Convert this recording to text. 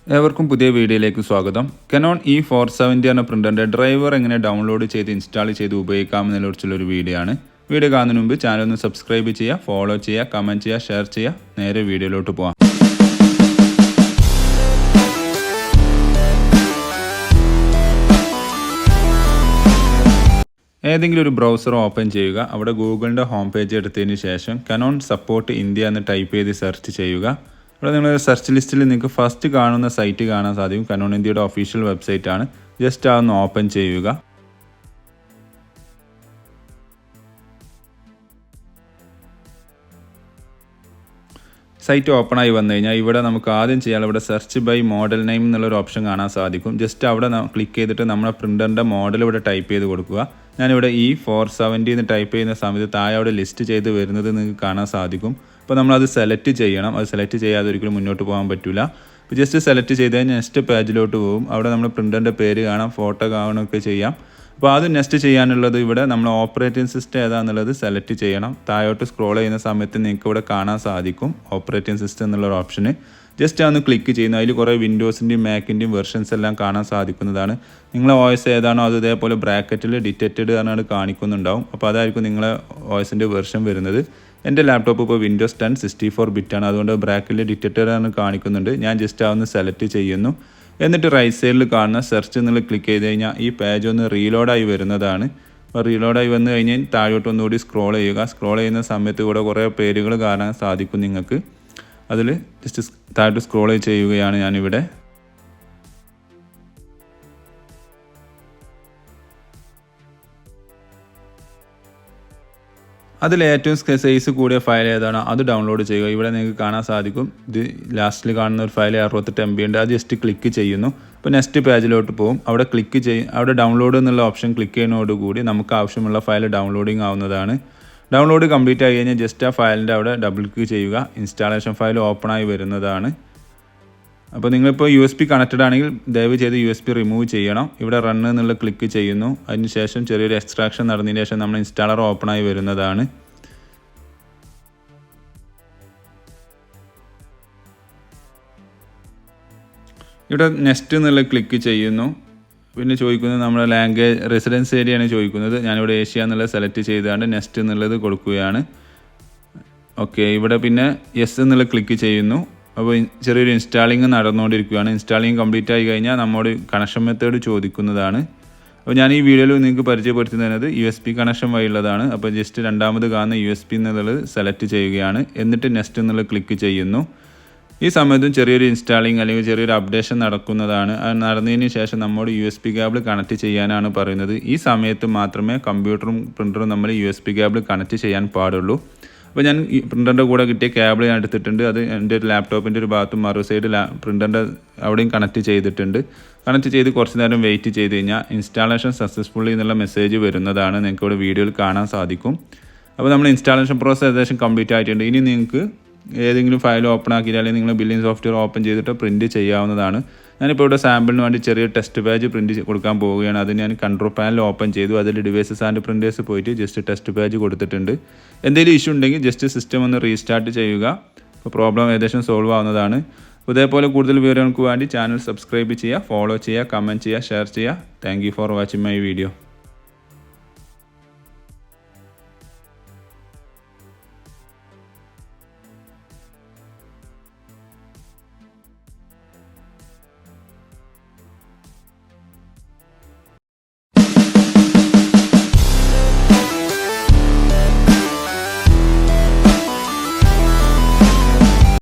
ഏവർക്കും പുതിയ വീഡിയോയിലേക്ക് സ്വാഗതം. Canon E470 എന്ന പ്രിൻ്ററിൻ്റെ ഡ്രൈവർ എങ്ങനെ ഡൗൺലോഡ് ചെയ്ത് ഇൻസ്റ്റാൾ ചെയ്ത് ഉപയോഗിക്കാമെന്നതിനെക്കുറിച്ചുള്ളൊരു വീഡിയോ ആണ്. വീഡിയോ കാണുന്നതിന് മുമ്പ് ചാനൽ ഒന്ന് സബ്സ്ക്രൈബ് ചെയ്യുക, ഫോളോ ചെയ്യുക, കമൻറ്റ് ചെയ്യുക, ഷെയർ ചെയ്യുക. നേരെ വീഡിയോയിലോട്ട് പോകാം. ഏതെങ്കിലും ഒരു ബ്രൗസർ ഓപ്പൺ ചെയ്യുക. അവിടെ ഗൂഗിളിൻ്റെ ഹോം പേജ് എടുത്തതിന് ശേഷം Canon സപ്പോർട്ട് ഇന്ത്യ എന്ന് ടൈപ്പ് ചെയ്ത് സെർച്ച് ചെയ്യുക. ഇവിടെ നിങ്ങൾ സെർച്ച് ലിസ്റ്റിൽ നിങ്ങൾക്ക് ഫസ്റ്റ് കാണുന്ന സൈറ്റ് കാണാൻ സാധിക്കും. Canon ഇന്ത്യയുടെ ഒഫീഷ്യൽ വെബ്സൈറ്റ് ആണ്. ജസ്റ്റ് അതൊന്ന് ഓപ്പൺ ചെയ്യുക. സൈറ്റ് ഓപ്പൺ ആയി വന്നു കഴിഞ്ഞാൽ ഇവിടെ നമുക്ക് ആദ്യം ചെയ്യാൻ ഇവിടെ സെർച്ച് ബൈ മോഡൽ നെയിം എന്നുള്ളൊരു ഓപ്ഷൻ കാണാൻ സാധിക്കും. ജസ്റ്റ് അവിടെ ക്ലിക്ക് ചെയ്തിട്ട് നമ്മുടെ പ്രിൻ്ററിൻ്റെ മോഡൽ ഇവിടെ ടൈപ്പ് ചെയ്ത് കൊടുക്കുക. ഞാനിവിടെ E470 എന്ന് ടൈപ്പ് ചെയ്യുന്ന സമയത്ത് താഴെ അവിടെ ലിസ്റ്റ് ചെയ്ത് വരുന്നത് നിങ്ങൾക്ക് കാണാൻ സാധിക്കും. അപ്പോൾ നമ്മളത് സെലക്ട് ചെയ്യണം. അത് സെലക്ട് ചെയ്യാതെ ഒരിക്കലും മുന്നോട്ട് പോകാൻ പറ്റില്ല. അപ്പോൾ ജസ്റ്റ് സെലക്ട് ചെയ്ത് കഴിഞ്ഞാൽ നെക്സ്റ്റ് പേജിലോട്ട് പോകും. അവിടെ നമ്മൾ പ്രിൻ്ററിൻ്റെ പേര് കാണാം, ഫോട്ടോ കാണുകയൊക്കെ ചെയ്യാം. അപ്പോൾ അത് നെക്സ്റ്റ് ചെയ്യാനുള്ളത് ഇവിടെ നമ്മൾ ഓപ്പറേറ്റിംഗ് സിസ്റ്റം ഏതാണെന്നുള്ളത് സെലക്ട് ചെയ്യണം. താഴോട്ട് സ്ക്രോൾ ചെയ്യുന്ന സമയത്ത് നിങ്ങൾക്ക് ഇവിടെ കാണാൻ സാധിക്കും ഓപ്പറേറ്റിംഗ് സിസ്റ്റം എന്നുള്ളൊരു ഓപ്ഷന്. ജസ്റ്റ് അതൊന്ന് ക്ലിക്ക് ചെയ്യുന്നു. അതിൽ കുറേ വിൻഡോസിൻ്റെയും മാക്കിൻ്റെയും വെർഷൻസ് എല്ലാം കാണാൻ സാധിക്കുന്നതാണ്. നിങ്ങളെ OS ഏതാണോ അത് ഇതേപോലെ ബ്രാക്കറ്റിൽ ഡിറ്റക്റ്റഡ് എന്നാണ് കാണിക്കുന്നുണ്ടാവും. അപ്പോൾ അതായിരിക്കും നിങ്ങളെ OSൻ്റെ വെർഷൻ വരുന്നത്. എൻ്റെ ലാപ്ടോപ്പ് ഇപ്പോൾ Windows 10 64 ബിറ്റാണ്. അതുകൊണ്ട് ബ്രാക്കറ്റിൽ ഡിറ്റക്റ്റഡ് ആണ് കാണിക്കുന്നുണ്ട്. ഞാൻ ജസ്റ്റ് അതൊന്ന് സെലക്ട് ചെയ്യുന്നു. എന്നിട്ട് റൈറ്റ് സൈഡിൽ കാണുന്ന സെർച്ച് എന്നുള്ള ക്ലിക്ക് ചെയ്ത് കഴിഞ്ഞാൽ ഈ പേജ് ഒന്ന് റീലോഡായി വരുന്നതാണ്. അപ്പോൾ റീലോഡായി വന്നു കഴിഞ്ഞാൽ താഴോട്ട് ഒന്നുകൂടി സ്ക്രോൾ ചെയ്യുക. സ്ക്രോൾ ചെയ്യുന്ന സമയത്ത് ഇവിടെ കുറേ പേരുകൾ കാണാൻ സാധിക്കും നിങ്ങൾക്ക്. അതിൽ ജസ്റ്റ് താഴോട്ട് സ്ക്രോൾ ചെയ്യുകയാണ് ഞാനിവിടെ. അതിൽ ഏറ്റവും സൈസ് കൂടിയ ഫയൽ ഏതാണോ അത് ഡൗൺലോഡ് ചെയ്യുക. ഇവിടെ നിങ്ങൾക്ക് കാണാൻ സാധിക്കും ഇത് ലാസ്റ്റിൽ കാണുന്ന ഒരു ഫയൽ 68 MB ഉണ്ട്. അത് ജസ്റ്റ് ക്ലിക്ക് ചെയ്യുന്നു. അപ്പോൾ നെക്സ്റ്റ് പേജിലോട്ട് പോകും. അവിടെ അവിടെ ഡൗൺലോഡ് എന്നുള്ള ഓപ്ഷൻ ക്ലിക്ക് ചെയ്യുന്നതോടുകൂടി നമുക്ക് ആവശ്യമുള്ള ഫയൽ ഡൗൺലോഡിങ് ആവുന്നതാണ്. ഡൗൺലോഡ് കംപ്ലീറ്റ് ആയി കഴിഞ്ഞാൽ ജസ്റ്റ് ആ ഫയലിൻ്റെ അവിടെ ഡബിൾ ക്ലിക്ക് ചെയ്യുക. ഇൻസ്റ്റാളേഷൻ ഫയൽ ഓപ്പൺ ആയി വരുന്നതാണ്. അപ്പോൾ നിങ്ങളിപ്പോൾ USB കണക്റ്റഡ് ആണെങ്കിൽ ദയവ് ചെയ്ത് USB റിമൂവ് ചെയ്യണം. ഇവിടെ റൺ എന്നുള്ള ക്ലിക്ക് ചെയ്യുന്നു. അതിനുശേഷം ചെറിയൊരു എക്സ്ട്രാക്ഷൻ നടന്നതിന് ശേഷം നമ്മൾ ഇൻസ്റ്റാളർ ഓപ്പൺ ആയി വരുന്നതാണ്. ഇവിടെ നെക്സ്റ്റ് എന്നുള്ള ക്ലിക്ക് ചെയ്യുന്നു. പിന്നെ ചോദിക്കുന്നത് നമ്മുടെ ലാംഗ്വേജ് റെസിഡൻസ് ഏരിയയാണ് ചോദിക്കുന്നത്. ഞാനിവിടെ ഏഷ്യ എന്നുള്ളത് സെലക്ട് ചെയ്തുകൊണ്ട് നെക്സ്റ്റ് എന്നുള്ളത് കൊടുക്കുകയാണ്. ഓക്കെ, ഇവിടെ പിന്നെ യെസ് എന്നുള്ള ക്ലിക്ക് ചെയ്യുന്നു. അപ്പോൾ ചെറിയൊരു ഇൻസ്റ്റാളിങ് നടന്നുകൊണ്ടിരിക്കുകയാണ്. ഇൻസ്റ്റാളിങ് കംപ്ലീറ്റ് ആയി കഴിഞ്ഞാൽ നമ്മോട് കണക്ഷൻ മെത്തേഡ് ചോദിക്കുന്നതാണ്. അപ്പോൾ ഞാൻ ഈ വീഡിയോയിൽ നിങ്ങൾക്ക് പരിചയപ്പെടുത്തി തരുന്നത് USB കണക്ഷൻ വഴിയുള്ളതാണ്. അപ്പോൾ ജസ്റ്റ് രണ്ടാമത് കാണുന്ന USB എന്നുള്ളത് സെലക്ട് ചെയ്യുകയാണ്. എന്നിട്ട് നെക്സ്റ്റ് എന്നുള്ള ക്ലിക്ക് ചെയ്യുന്നു. ഈ സമയത്തും ചെറിയൊരു ഇൻസ്റ്റാളിങ് അല്ലെങ്കിൽ ചെറിയൊരു അപ്ഡേഷൻ നടക്കുന്നതാണ്. അത് നടന്നതിന് ശേഷം നമ്മോട് USB കേബിൾ കണക്ട് ചെയ്യാനാണ് പറയുന്നത്. ഈ സമയത്ത് മാത്രമേ കമ്പ്യൂട്ടറും പ്രിൻ്ററും നമ്മൾ USB കേബിൾ കണക്ട് ചെയ്യാൻ പാടുള്ളൂ. അപ്പോൾ ഞാൻ ഈ പ്രിൻ്ററിൻ്റെ കൂടെ കിട്ടിയ കേബിൾ ഞാൻ എടുത്തിട്ടുണ്ട്. അത് എൻ്റെ ഒരു ലാപ്ടോപ്പിൻ്റെ ഒരു ഭാഗത്തും മറു സൈഡ് പ്രിൻ്ററിൻ്റെ അവിടെയും കണക്ട് ചെയ്തിട്ടുണ്ട്. കണക്ട് ചെയ്ത് കുറച്ച് നേരം വെയിറ്റ് ചെയ്ത് കഴിഞ്ഞാൽ ഇൻസ്റ്റാളേഷൻ സക്സസ്ഫുള്ളി എന്നുള്ള മെസ്സേജ് വരുന്നതാണ്. നിങ്ങൾക്ക് ഇവിടെ വീഡിയോയിൽ കാണാൻ സാധിക്കും. അപ്പോൾ നമ്മൾ ഇൻസ്റ്റാളേഷൻ പ്രോസസ്സ് ഏകദേശം കംപ്ലീറ്റ് ആയിട്ടുണ്ട്. ഇനി നിങ്ങൾക്ക് ഏതെങ്കിലും ഫയൽ ഓപ്പൺ ആക്കിയിട്ട് അല്ലെങ്കിൽ നിങ്ങൾ ബില്ലിംഗ് സോഫ്റ്റ്വെയർ ഓപ്പൺ ചെയ്തിട്ട് പ്രിൻറ്റ് ചെയ്യാവുന്നതാണ്. ഞാനിപ്പോൾ ഇവിടെ സാമ്പിളിന് വേണ്ടി ചെറിയ ടെസ്റ്റ് പേജ് പ്രിൻറ്റ് കൊടുക്കാൻ പോവുകയാണ്. അത് ഞാൻ കൺട്രോൾ പാനൽ ഓപ്പൺ ചെയ്തു. അതിൽ ഡിവൈസസ് ആൻഡ് പ്രിൻറ്റേഴ്സ് പോയിട്ട് ജസ്റ്റ് ടെസ്റ്റ് പേജ് കൊടുത്തിട്ടുണ്ട്. എന്തെങ്കിലും ഇഷ്യൂ ഉണ്ടെങ്കിൽ ജസ്റ്റ് സിസ്റ്റം ഒന്ന് റീസ്റ്റാർട്ട് ചെയ്യുക. അപ്പോൾ പ്രോബ്ലം ഏകദേശം സോൾവ് ആവുന്നതാണ്. ഇതേപോലെ കൂടുതൽ വിവരങ്ങൾക്ക് വേണ്ടി ചാനൽ സബ്സ്ക്രൈബ് ചെയ്യുക, ഫോളോ ചെയ്യുക, കമൻറ്റ് ചെയ്യുക, ഷെയർ ചെയ്യുക. Thank you for watching my video.